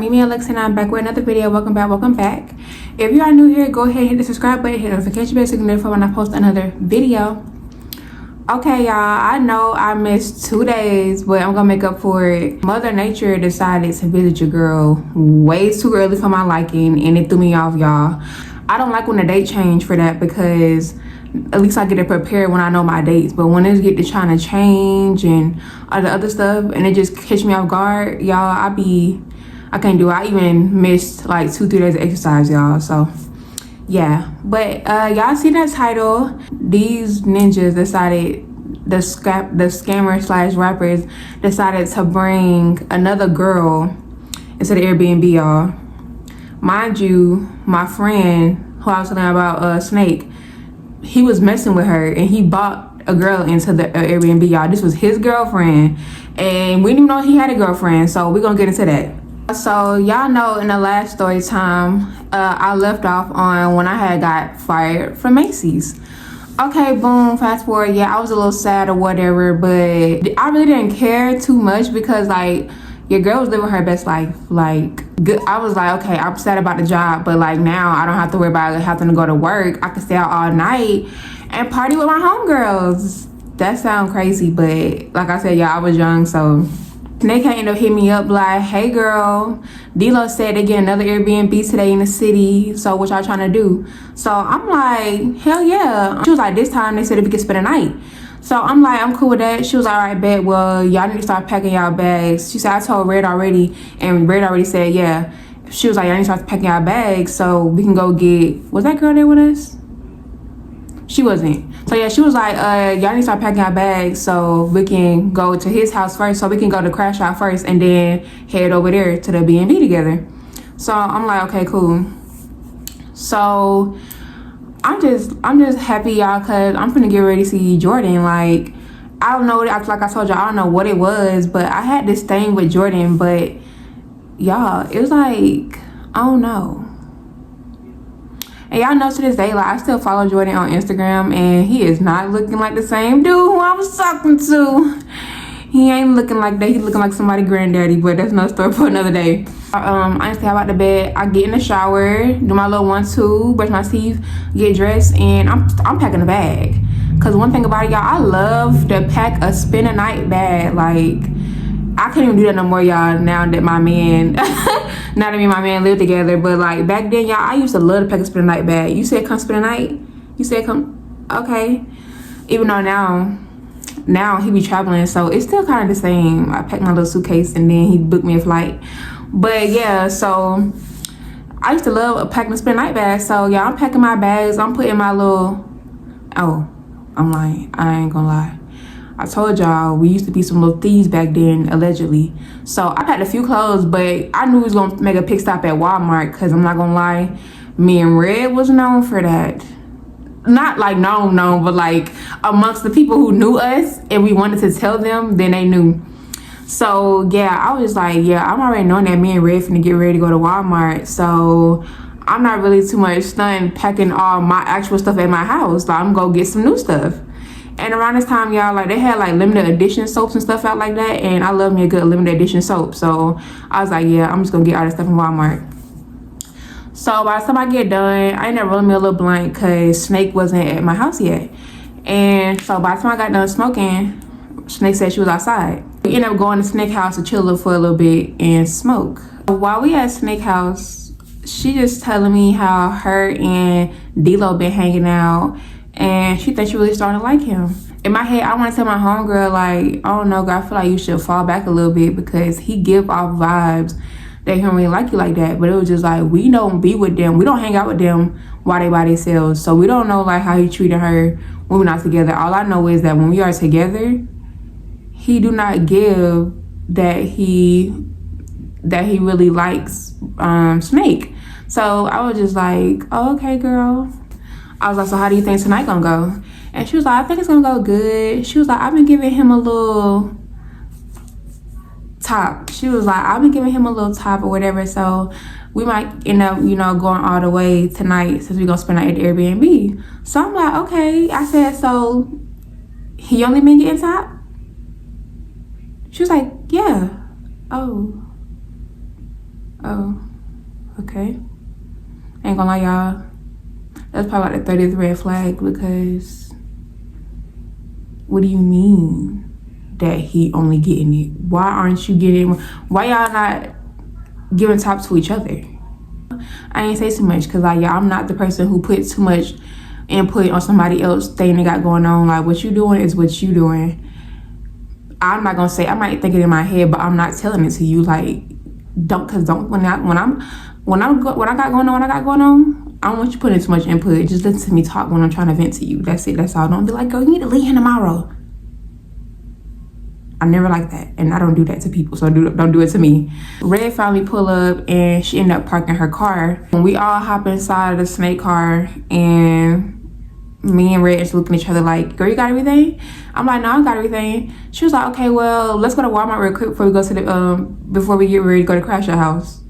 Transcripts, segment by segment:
Mimi Alexa, and I'm back with another video. Welcome back. If you are new here, go ahead and hit the subscribe button, hit the notification bell so you can notify when I post another video. Okay, y'all, I know I missed 2 days, but I'm gonna make up for it. Mother Nature decided to visit your girl way too early for my liking, and it threw me off, y'all. I don't like when the date change for that, because at least I get it prepared when I know my dates. But when it get to trying to change and all the other stuff, and it just catch me off guard, y'all, I can't do it. I even missed like 2-3 days of exercise, y'all. So yeah, but y'all see that title? These ninjas decided, the scammer slash rappers decided to bring another girl into the Airbnb, y'all. Mind you, my friend who I was telling about, Snake, he was messing with her and he bought a girl into the Airbnb, y'all. This was his girlfriend, and we didn't even know he had a girlfriend, so we're gonna get into that. So y'all know in the last story time, I left off on when I had got fired from Macy's. Okay, boom, fast forward. Yeah, I was a little sad or whatever, but I really didn't care too much, because like, your girl was living her best life. Like, good. I was like, okay, I'm sad about the job, but like now I don't have to worry about having to go to work. I can stay out all night and party with my homegirls. That sounds crazy, but like I said, y'all, I was young, so they can't end up hitting me up like, hey girl, D-Lo said they get another Airbnb today in the city, so what y'all trying to do? So I'm like, hell yeah. She was like, this time they said if we could spend a night. So I'm like, I'm cool with that. She was like, all right, bet, well, y'all need to start packing y'all bags. She said, I told Red already, and Red already said, yeah. She was like, y'all need to start packing y'all bags so we can go get, was that girl there with us? She wasn't. So yeah, she was like, y'all need to start packing our bags so we can go to his house first, so we can go to Crash Out first and then head over there to the B&B together. So I'm like, okay, cool. So I'm just happy, y'all, cause I'm finna get ready to see Jordan. Like, I don't know what it, like I told y'all, I don't know what it was, but I had this thing with Jordan, but y'all, it was like, I don't know. And y'all know to this day, like, I still follow Jordan on Instagram, and he is not looking like the same dude who I was talking to. He ain't looking like that. He looking like somebody's granddaddy, but that's another story for another day. I stay out the bed. I get in the shower, do my little 1-2, brush my teeth, get dressed, and I'm packing a bag. Cause one thing about it, y'all, I love to pack a spend a night bag. Like, I can't even do that no more, y'all, now that my man, now that me and my man live together. But like back then, y'all, I used to love to pack a spend a night bag. You said come spend a night? You said come, okay. Even though now he be traveling, so it's still kind of the same. I packed my little suitcase and then he booked me a flight. But yeah, so I used to love packing a spend a night bag. So yeah, I'm packing my bags. I'm putting my little, oh, I'm lying. I ain't gonna lie. I told y'all we used to be some little thieves back then, allegedly. So I packed a few clothes, but I knew we was gonna make a pit stop at Walmart, because I'm not gonna lie, me and Red was known for that. Not like known, but like amongst the people who knew us and we wanted to tell them, then they knew. So yeah, I was like, yeah, I'm already knowing that me and Red finna get ready to go to Walmart. So I'm not really too much stunned packing all my actual stuff at my house. Like, I'm gonna go get some new stuff. And around this time, y'all, like, they had like limited edition soaps and stuff out like that, and I love me a good limited edition soap. So I was like, yeah, I'm just gonna get all this stuff from Walmart. So by the time I get done, I ended up rolling me a little blunt because Snake wasn't at my house yet. And so by the time I got done smoking, Snake said she was outside. We ended up going to Snake house to chill for a little bit and smoke. While we at Snake house, she just telling me how her and D-Lo been hanging out, and she thinks she really starting to like him. In my head, I want to tell my homegirl, like, I don't know, girl, I feel like you should fall back a little bit, because he give off vibes that he don't really like you like that. But it was just like, we don't be with them. We don't hang out with them while they by themselves. So we don't know like how he treated her when we're not together. All I know is that when we are together, he do not give that he really likes Snake. So I was just like, oh, okay, girl. I was like, so how do you think tonight gonna go? And she was like, I think it's gonna go good. She was like, I've been giving him a little top. She was like, I've been giving him a little top or whatever, so we might end up, you know, going all the way tonight since we're gonna spend the night at the Airbnb. So I'm like, okay. I said, so he only been getting top? She was like, yeah. Oh. Oh, okay. Ain't gonna lie, y'all. That's probably like the 30th red flag, because what do you mean that he only getting it? Why aren't you getting, why y'all not giving top to each other? I ain't say too much because like, yeah, I'm not the person who puts too much input on somebody else thing they got going on. Like, what you doing is what you doing. I'm not gonna say, I might think it in my head, but I'm not telling it to you. Like, when I got going on, I don't want you putting too much input. Just listen to me talk when I'm trying to vent to you. That's it. That's all. Don't be like, girl, you need to leave here tomorrow. I never like that, and I don't do that to people, so don't do it to me. Red finally pull up, and she ended up parking her car. When we all hop inside of the snake car, and me and Red is looking at each other like, girl, you got everything? I'm like, no, I got everything. She was like, okay, well, let's go to Walmart real quick before we go to the before we get ready to go to crash your house.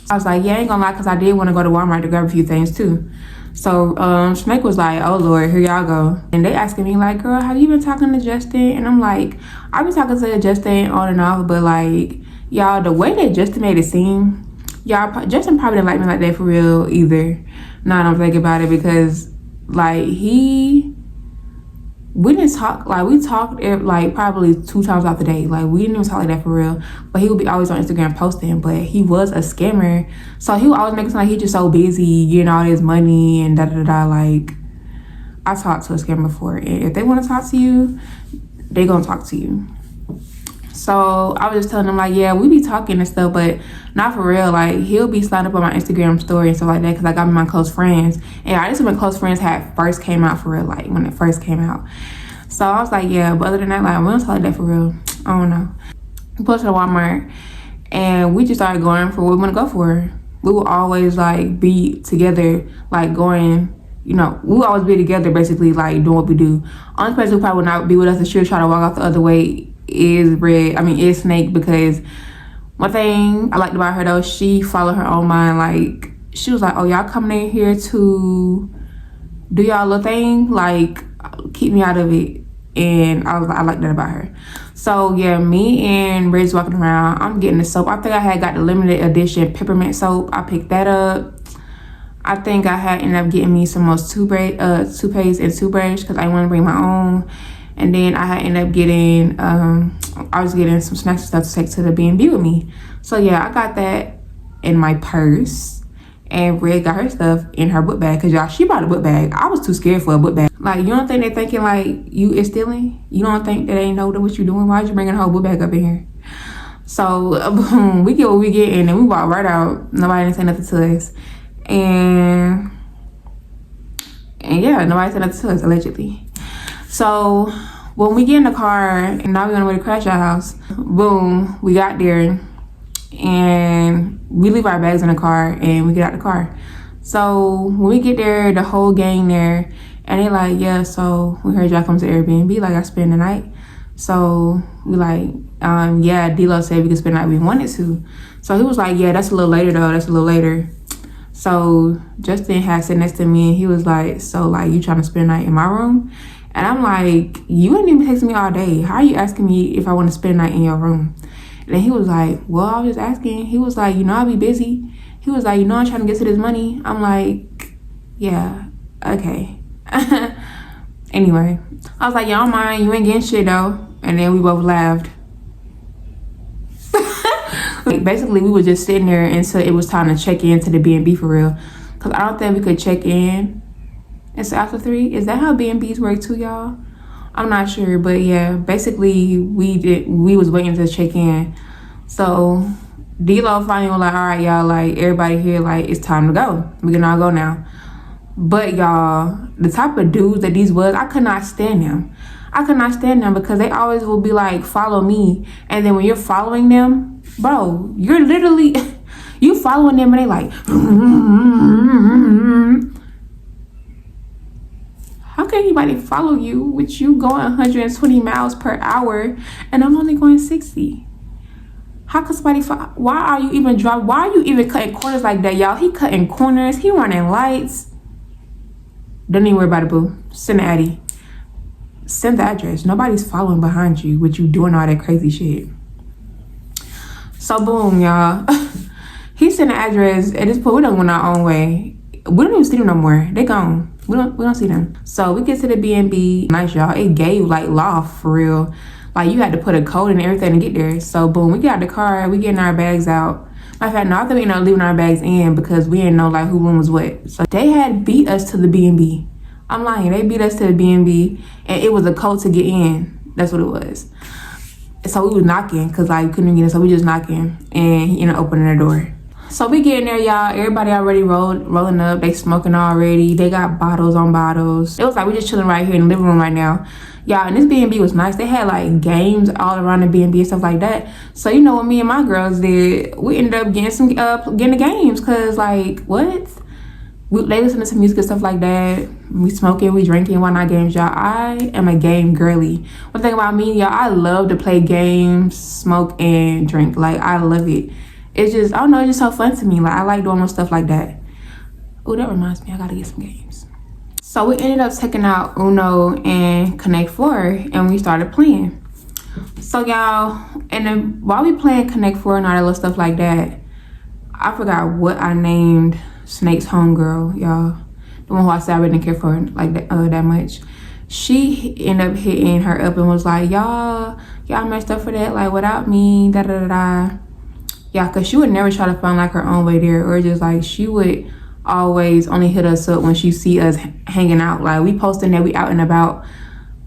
I was like, yeah, I ain't gonna lie, because I did want to go to Walmart to grab a few things too. So Snake was like, oh Lord, here y'all go. And they asking me like, girl, have you been talking to Justin? And I'm like, I've been talking to Justin on and off, but like, y'all, the way that Justin made it seem, y'all, Justin probably didn't like me like that for real either. Now I don't think about it, because like we didn't talk, like we talked like probably 2 times out the day. Like we didn't even talk like that for real. But he would be always on Instagram posting, but he was a scammer. So he would always make it sound like he just so busy getting all his money and da-da-da. Like, I talked to a scammer before, and if they want to talk to you, they gonna talk to you. So I was just telling him like, yeah, we be talking and stuff, but not for real. Like, he'll be sliding up on my Instagram story and stuff like that, because I got my close friends. And I just when close friends had first came out for real, like when it first came out. So I was like, yeah, but other than that, like, we don't talk like that for real. I don't know. We pulled to the Walmart, and we just started going for what we want to go for. We will always like be together, like going, you know, we will always be together basically, like doing what we do. Only person who probably would not be with us and she'll try to walk off the other way is Snake, because one thing I liked about her though, she followed her own mind. Like, she was like, oh, y'all coming in here to do y'all little thing, like keep me out of it. And I like that about her. So yeah, me and Red's walking around. I'm getting the soap. I think I had got the limited edition peppermint soap. I picked that up. I think I had ended up getting me some more toothpaste and toothbrush, because I want to bring my own. And then I had ended up getting, I was getting some snacks and stuff to take to the B&B with me. So yeah, I got that in my purse. And Red got her stuff in her book bag, because y'all, she bought a book bag. I was too scared for a book bag. Like, you don't think they thinking like you is stealing? You don't think that they know what you doing? Why'd you bring a whole book bag up in here? So boom, we get what we get, and then we walk right out. Nobody didn't say nothing to us. And yeah, nobody said nothing to us, allegedly. So when we get in the car, and now we're on the way to crash our house, boom, we got there, and we leave our bags in the car, and we get out the car. So when we get there, the whole gang there, and they like, yeah, so we heard y'all come to Airbnb, like I spend the night. So we like, yeah, D-Lo said we could spend the night if we wanted to. So he was like, yeah, that's a little later though, that's a little later. So Justin had sitting next to me, and he was like, so like, you trying to spend the night in my room? And I'm like, you ain't even texting me all day. How are you asking me if I want to spend the night in your room? And then he was like, well, I was just asking. He was like, you know, I'll be busy. He was like, you know, I'm trying to get to this money. I'm like, yeah, okay. Anyway, I was like, y'all mind, you ain't getting shit though. And then we both laughed. Like, basically, we were just sitting there until it was time to check in to the B&B for real. Because I don't think we could check in until after 3. Is that how B&Bs work too, y'all? I'm not sure, but yeah, basically we was waiting to check in. So D-Lo finally was like, all right, y'all, like everybody here, like it's time to go. We can all go now. But y'all, the type of dudes that these was, I could not stand them. I could not stand them, because they always will be like, follow me. And then when you're following them, bro, you're literally, you following them and they like, how can anybody follow you with you going 120 miles per hour and I'm only going 60? How can somebody why are you even cutting corners like that, y'all? He cutting corners, he running lights. Don't even worry about it, boo. Send the Addy. Send the address. Nobody's following behind you with you doing all that crazy shit. So boom, y'all. He sent an address. At this point, we don't go our own way. We don't even see them no more. They gone. We don't see them. So we get to the B&B. Nice, y'all. It gave like loft for real. Like you had to put a code and everything to get there. So boom, we got out the car. We getting our bags out. Matter of fact, no, I think we ended up leaving our bags in because we didn't know like who room was what. So they had beat us to the B&B. I'm lying. They beat us to the B&B, and it was a code to get in. That's what it was. So we was knocking because like couldn't get in. So we just knocking, and he ended up opening the door. So we get in there, y'all. Everybody already rolling up. They smoking already. They got bottles on bottles. It was like we just chilling right here in the living room right now. Y'all, and this B&B was nice. They had like games all around the B&B and stuff like that. So you know what me and my girls did? We ended up getting getting the games because like what? They listen to some music and stuff like that. We smoking, we drinking, why not games, y'all? I am a game girly. One thing about me, y'all, I love to play games, smoke, and drink. Like I love it. It's just, I don't know, it's just so fun to me. Like, I like doing stuff like that. Oh, that reminds me, I gotta get some games. So we ended up taking out Uno and Connect 4, and we started playing. So y'all, and then while we playing Connect 4 and all that little stuff like that, I forgot what I named Snake's homegirl, y'all. The one who I said I really didn't care for like that much. She ended up hitting her up and was like, y'all messed up for that, like without me, da-da-da-da. Yeah, because she would never try to find like her own way there, or just like she would always only hit us up when she see us hanging out. Like we posting that we out and about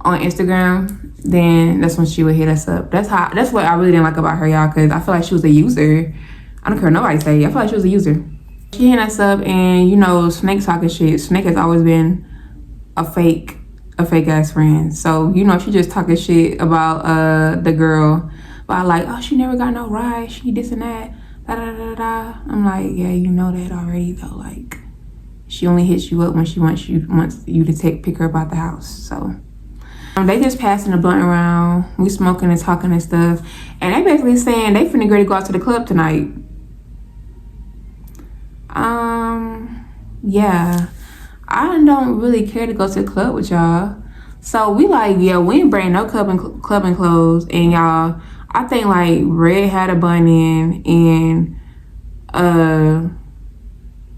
on Instagram, then that's when she would hit us up. That's what I really didn't like about her, y'all, because I feel like she was a user. I don't care what nobody say. I feel like she was a user. She hit us up, and you know, Snake talking shit. Snake has always been a fake ass friend. So you know, she just talking shit about the girl. But like, oh, she never got no ride. She this and that. Da da da da. I'm like, yeah, you know that already though. Like, she only hits you up when she wants you to pick her up out the house. So they just passing the blunt around. We smoking and talking and stuff. And they basically saying they finna ready to go out to the club tonight. Yeah. I don't really care to go to the club with y'all. So we like, yeah, we ain't bring no clubbing clothes. And y'all, I think like Red had a bun in, and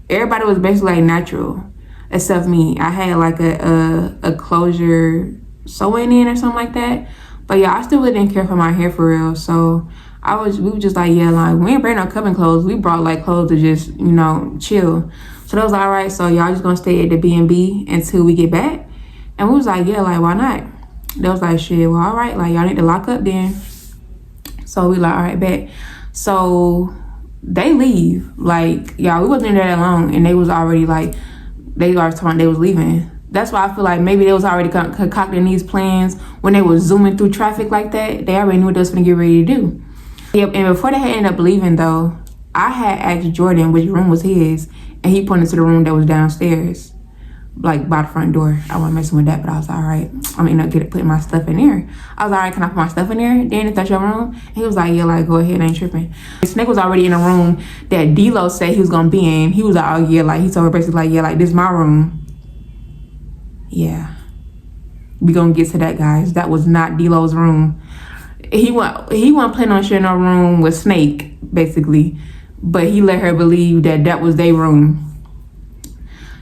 everybody was basically like natural except me. I had like a closure sewing in or something like that. But yeah, I still really didn't care for my hair for real. So we were just like, yeah, like we ain't bring no clubbing clothes. We brought like clothes to just, you know, chill. So that was all right. So y'all just gonna stay at the B&B until we get back. And we was like, yeah, like why not? They was like, shit, well, all right, like y'all need to lock up then. So we like, all right, bet. So they leave. Like, y'all, we wasn't in there that long, and they was already like, they already told they was leaving. That's why I feel like maybe they was already concocting these plans when they was zooming through traffic like that. They already knew what they was gonna get ready to do. Yep, and before they had ended up leaving though, I had asked Jordan which room was his, and he pointed to the room that was downstairs, like by the front door. I wasn't messing with that, but I was like, all right, I'm gonna putting my stuff in there. I was like, all right, can I put my stuff in there? Then if that's your room? And he was like, yeah, like go ahead, I ain't tripping. Snake was already in a room that D-Lo said he was gonna be in. He was like, oh yeah, like he told her basically like, yeah, like this is my room. Yeah, we gonna get to that, guys. That was not D-Lo's room. He wasn't planning on sharing a room with Snake, basically, but he let her believe that was their room.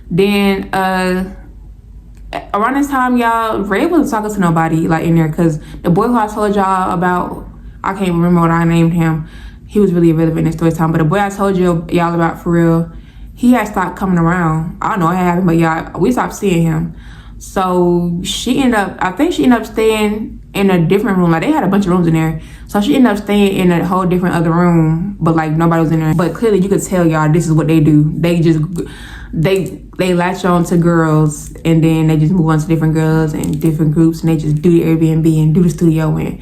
Then around this time, y'all, Red wasn't talking to nobody like in there, because the boy who I told y'all about, I can't remember what I named him. He was really irrelevant in story time, but the boy I told y'all about for real, he had stopped coming around. I don't know what happened, but y'all, we stopped seeing him. So I think she ended up staying in a different room. Like they had a bunch of rooms in there. So she ended up staying in a whole different other room, but like nobody was in there. But clearly you could tell, y'all, this is what they do. They latch on to girls, and then they just move on to different girls and different groups, and they just do the Airbnb and do the studio and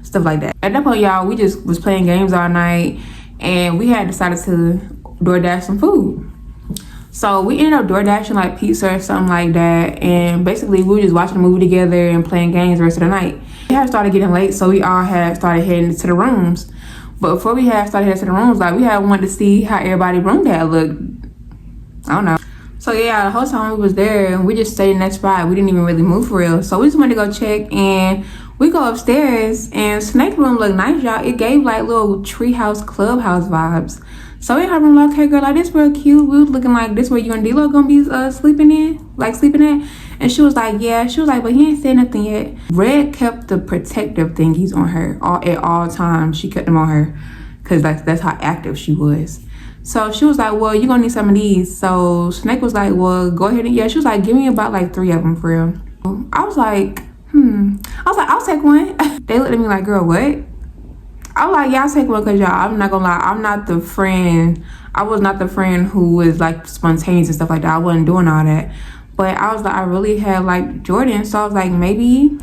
stuff like that. At that point, y'all, we just was playing games all night, and we had decided to DoorDash some food. So we ended up DoorDashing like pizza or something like that, and basically we were just watching a movie together and playing games the rest of the night. We had started getting late, so we all had started heading to the rooms. But before we had started heading to the rooms, like we had wanted to see how everybody's room had looked. I don't know. So yeah, the whole time we was there, we just stayed in that spot. We didn't even really move for real. So we just wanted to go check, and we go upstairs, and Snake room looked nice, y'all. It gave like little treehouse clubhouse vibes. So in her room, like, okay, girl, like, this real cute. We was looking like this where you and D-Lo gonna be sleeping at. And she was like, yeah. She was like, but he ain't said nothing yet. Red kept the protective thingies on her at all times. She kept them on her because that's how active she was. So she was like, well, you gonna need some of these. So Snake was like, well, go ahead and, yeah. She was like, give me about like 3 of them for real. I was like, I'll take one. They looked at me like, girl, what? I was like, yeah, I'll take one because y'all, I'm not gonna lie, I was not the friend who was like spontaneous and stuff like that. I wasn't doing all that. But I was like, I really had like Jordan, so I was like, maybe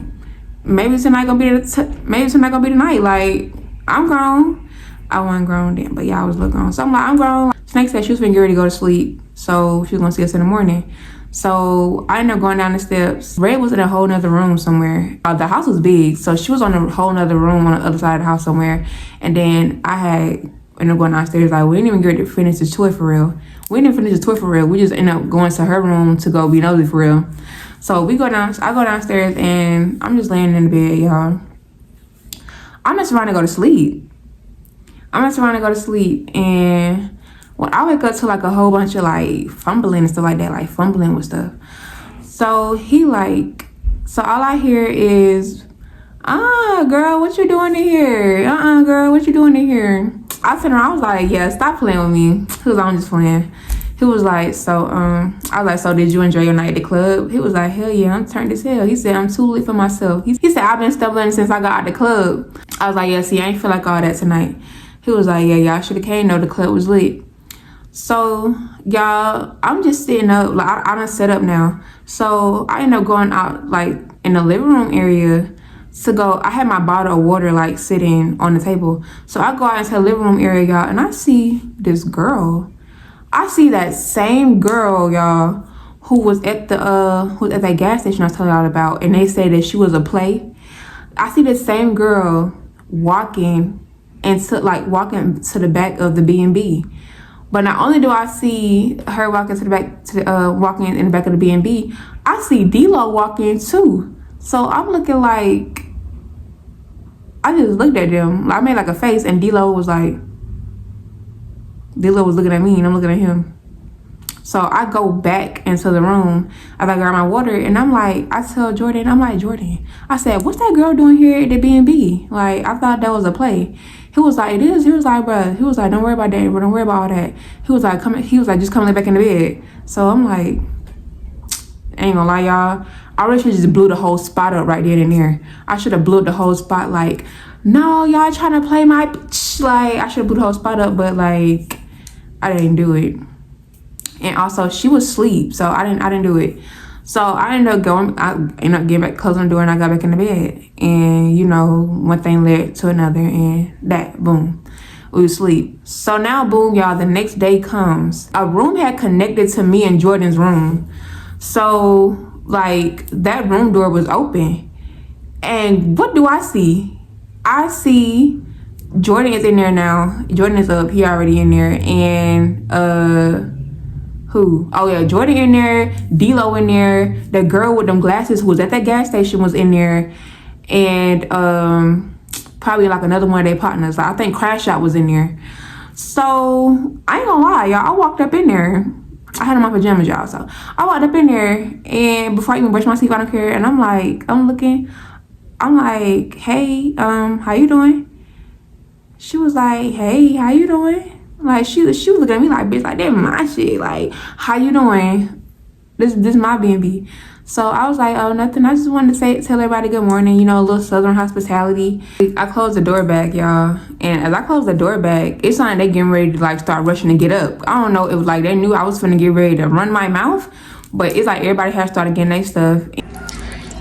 tonight gonna be the night. Like, I'm grown. I wasn't grown then, but yeah, I was looking grown. So I'm like, I'm grown. Snake said she was gonna get ready to go to sleep, so she was gonna see us in the morning. So I ended up going down the steps. Red was in a whole nother room somewhere. The house was big, so she was on a whole nother room on the other side of the house somewhere. And then I had ended up going downstairs. Like, we didn't even get ready to finish the tour for real. We just ended up going to her room to go be nosy for real. So I go downstairs and I'm just laying in the bed, y'all. I'm just trying to go to sleep. And when I wake up to like a whole bunch of like fumbling and stuff like that, like fumbling with stuff. So so all I hear is, girl, what you doing in here? Girl, what you doing in here? I turned around, I was like, yeah, stop playing with me. He was like, I'm just playing. He was like, so, I was like, so did you enjoy your night at the club? He was like, hell yeah, I'm turned as hell. He said, I'm too lit for myself. He said, I've been stumbling since I got out the club. I was like, yeah, see, I ain't feel like all that tonight. He was like, yeah, y'all should have came, though, the club was lit. So, y'all, I'm just sitting up, like, I done set up now. So, I ended up going out, like, in the living room area to go. I had my bottle of water, like, sitting on the table. So, I go out into the living room area, y'all, and I see this girl. I see that same girl, y'all, who was at that gas station I was telling y'all about, and they say that she was a play. I see the same girl walking to the back of the B&B. But not only do I see her walking in the back of the B&B, I see D-Lo walking too. So I'm looking like, I just looked at them. I made like a face, and D-Lo was looking at me, and I'm looking at him. So I go back into the room. I grab my water, and I tell Jordan, Jordan, I said, what's that girl doing here at the B&B? Like, I thought that was a play. He was like, it is. He was like, bruh. He was like, don't worry about that, bro. Don't worry about all that. He was like, just come lay back in the bed. So I'm like, I ain't gonna lie, y'all. I really should just blew the whole spot up right then and there. I should have blew the whole spot. Like, no, y'all trying to play my bitch. Like, I should have blew the whole spot up, but like, I didn't do it. And also, she was asleep, so I didn't do it. So I ended up getting back, closing the door, and I got back in the bed. And, you know, one thing led to another, and that, boom, we was asleep. So now, boom, y'all, the next day comes. A room had connected to me and Jordan's room. So, like, that room door was open. And what do I see? I see Jordan is in there now. Jordan is up. He already in there. And, who? Oh yeah, Jordan in there, D-Lo in there, the girl with them glasses who was at that gas station was in there, and probably like another one of their partners. Like, I think Crash Out was in there. So I ain't gonna lie, y'all, I walked up in there. I had on my pajamas, y'all, so I walked up in there, and before I even brush my teeth, I don't care, and I'm like, hey, how you doing? She was like, hey, how you doing? Like, she was looking at me like, bitch, like, that my shit. Like, how you doing? This my B&B. So I was like, oh, nothing. I just wanted to tell everybody good morning. You know, a little Southern hospitality. I closed the door back, y'all. And as I closed the door back, it's like they getting ready to, like, start rushing to get up. I don't know. It was like they knew I was finna get ready to run my mouth. But it's like everybody had started getting their stuff.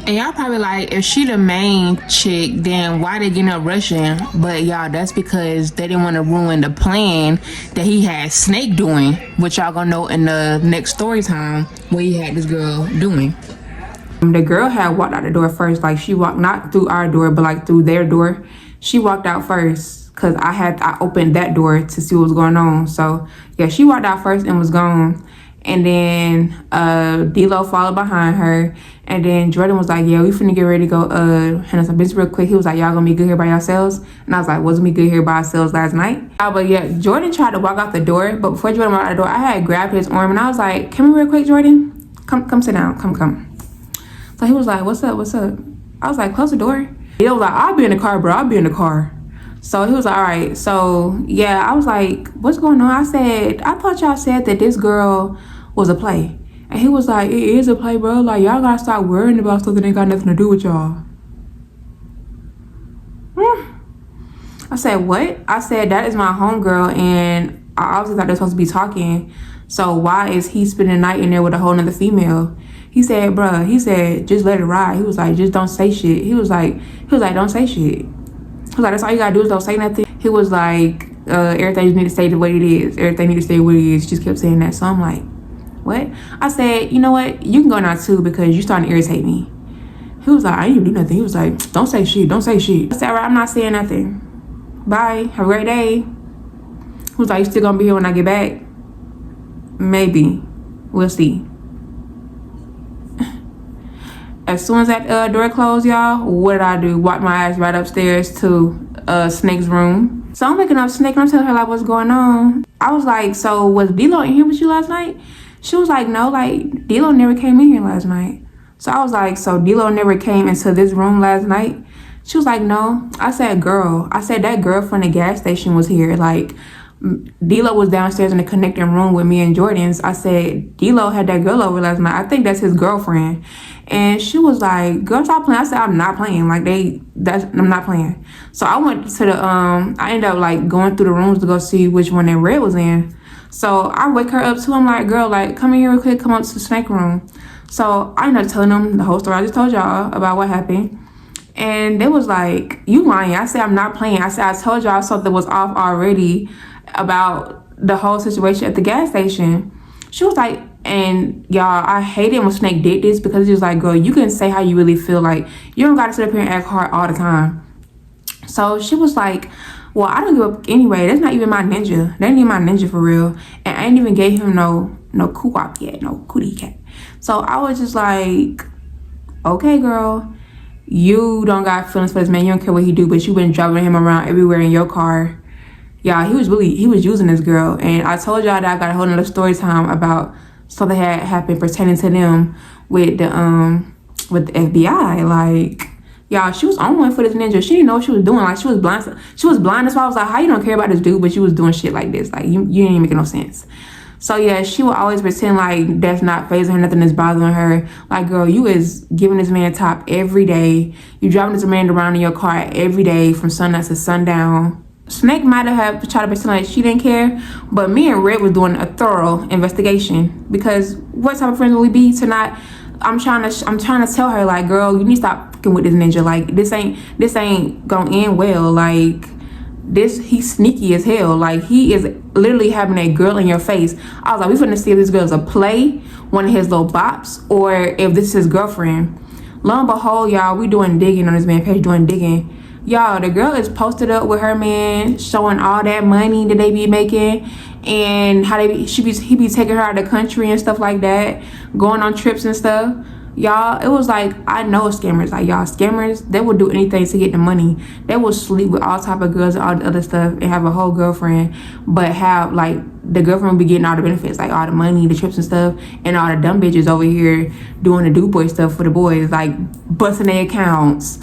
And y'all probably like, if she the main chick, then why they getting up rushing? But y'all, that's because they didn't want to ruin the plan that he had Snake doing, which y'all gonna know in the next story time what he had this girl doing. The girl had walked out the door first. Like, she walked not through our door, but like through their door. She walked out first because I opened that door to see what was going on. So yeah, she walked out first and was gone. And then D-Lo followed behind her. And then Jordan was like, yeah, we finna get ready to go handle some business real quick. He was like, y'all gonna be good here by yourselves? And I was like, wasn't we good here by ourselves last night? But yeah, Jordan tried to walk out the door, but before Jordan walked out the door, I had grabbed his arm and I was like, come here real quick, Jordan. Come sit down, come. So he was like, what's up? I was like, close the door. He was like, I'll be in the car, bro, I'll be in the car. So he was like, all right. So yeah, I was like, what's going on? I said, I thought y'all said that this girl was a play. And he was like, it is a play, bro. Like, y'all gotta stop worrying about stuff that ain't got nothing to do with y'all. I said, what? I said, that is my homegirl, and I obviously thought they're supposed to be talking. So why is he spending the night in there with a whole nother female? He said, bruh, just let it ride. He was like, just don't say shit. He was like, don't say shit. He was like, that's all you gotta do is don't say nothing. He was like, everything you need to stay the way it is. Everything need to stay what it is. Just kept saying that. So I'm like, what? I said, you know what? You can go now too because you're starting to irritate me. He was like, I didn't do nothing. He was like, don't say shit. I said, all right, I'm not saying nothing. Bye. Have a great day. He was like, you still gonna be here when I get back? Maybe. We'll see. As soon as that door closed, y'all, what did I do? Walked my ass right upstairs to Snake's room. So I'm waking up Snake and I'm telling her like what's going on. I was like, so was D-Lo in here with you last night? She was like, no, like D-Lo never came in here last night. So I was like, so D-Lo never came into this room last night? She was like, no. I said, girl. I said, that girl from the gas station was here. Like, D-Lo was downstairs in the connecting room with me and Jordan's. I said, D-Lo had that girl over last night. I think that's his girlfriend. And she was like, girl, stop playing. I said, I'm not playing. Like, I'm not playing. So I went to the, I ended up like going through the rooms to go see which one that Red was in. So I wake her up too. I'm like, girl, like, come in here real quick. Come up to the Snake room. So I ended up telling them the whole story I just told y'all about what happened. And they was like, you lying. I said, I'm not playing. I said, I told y'all something was off already about the whole situation at the gas station. She was like, and y'all, I hate it when Snake did this because it's just like, girl, you can say how you really feel. Like, you don't gotta sit up here and act hard all the time. So she was like, well, I don't give up anyway. That's not even my ninja. That ain't even my ninja for real. And I ain't even gave him no coo-wop yet, no cootie cat. So I was just like, okay, girl, you don't got feelings for this man. You don't care what he do, but you been driving him around everywhere in your car. Yeah, he was using this girl. And I told y'all that I got a whole nother story time about something that had happened pertaining to them with the FBI. Like, y'all, she was on one for this ninja. She didn't know what she was doing. Like, she was blind. That's why I was like, how you don't care about this dude, but you was doing shit like this? Like, you didn't even make no sense. So yeah, she would always pretend like that's not fazing her, nothing is bothering her. Like, girl, you is giving this man top every day. You driving this man around in your car every day from sunrise to sundown. Snake might have tried to pretend like she didn't care, but me and Red was doing a thorough investigation because what type of friends will we be to not? I'm trying to tell her, like, girl, you need to stop fucking with this ninja. Like, this ain't gonna end well. Like, he's sneaky as hell. Like, he is literally having a girl in your face. I was like, we finna see if this girl's a play, one of his little bops, or if this is his girlfriend. Lo and behold, y'all, we doing digging on this man's page, doing digging. Y'all, the girl is posted up with her man, showing all that money that they be making, and how he be taking her out of the country and stuff like that, going on trips and stuff. Y'all, it was like, I know scammers. Like, y'all, scammers, they will do anything to get the money. They will sleep with all type of girls and all the other stuff and have a whole girlfriend, but have, like, the girlfriend will be getting all the benefits, like all the money, the trips and stuff, and all the dumb bitches over here doing the do-boy stuff for the boys, like busting their accounts,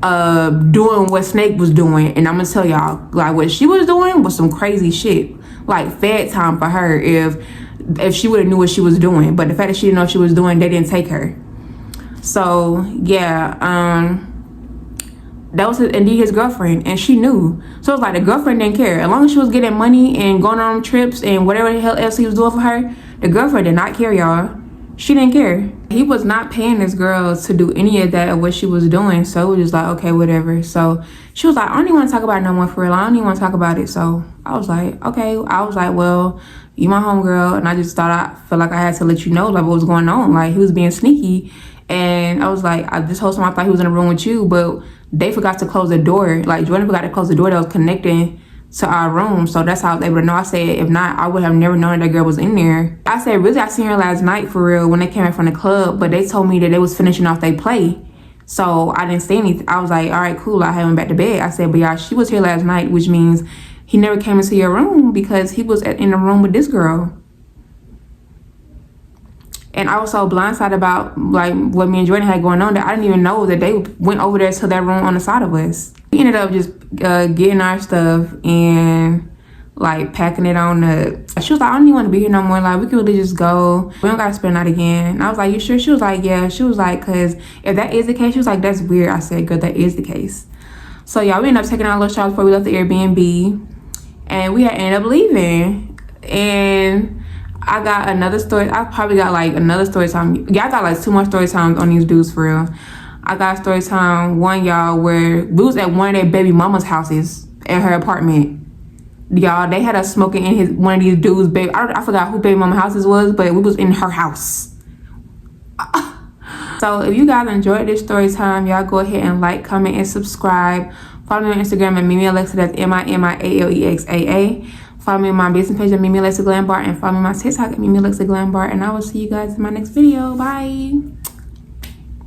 doing what Snake was doing. And I'm gonna tell y'all, like, what she was doing was some crazy shit. Like, fed time for her if she would have knew what she was doing. But the fact that she didn't know what she was doing, they didn't take her. So yeah, that was indeed his girlfriend, and she knew. So it's like the girlfriend didn't care. As long as she was getting money and going on trips and whatever the hell else he was doing for her, the girlfriend did not care, y'all. She didn't care. He was not paying this girl to do any of that of what she was doing. So it was just like, okay, whatever. So she was like, I don't even want to talk about it no more for real. I don't even want to talk about it. So I was like, okay. I was like, well, you my homegirl, and I just thought I felt like I had to let you know like what was going on. Like, he was being sneaky, and I was like, this whole time I thought he was in a room with you, but they forgot to close the door. Like, Jordan forgot to close the door that was connecting to our room. So that's how I was able to know. I said, if not, I would have never known that girl was in there. I said, really, I seen her last night for real when they came back from the club, but they told me that they was finishing off their play. So I didn't say anything. I was like, all right, cool. I went back to bed. I said, but y'all, she was here last night, which means he never came into your room because he was in the room with this girl. And I was so blindsided about like what me and Jordan had going on that I didn't even know that they went over there to that room on the side of us. We ended up just getting our stuff and like packing it on the. She was like, I don't even want to be here no more. Like, we can really just go. We don't gotta spend the night again. And I was like, you sure? She was like, yeah. She was like, cause if that is the case, she was like, that's weird. I said, girl, that is the case. So y'all, we ended up taking our little showers before we left the Airbnb, and we had ended up leaving. And I got another story. I probably got like another story time. Yeah, I got like 2 more story times on these dudes for real. I got story time one, y'all, where we was at one of their baby mama's houses at her apartment. Y'all, they had us smoking in one of these dudes' baby. I forgot who baby mama houses was, but we was in her house. So if you guys enjoyed this story time, y'all go ahead and like, comment, and subscribe. Follow me on Instagram at Mimi Alexa. That's MIMIALEXAA. Follow me on my business page at Mimi Alexa Glam Bar, and follow me on my TikTok at Mimi Alexa Glam Bar. And I will see you guys in my next video. Bye.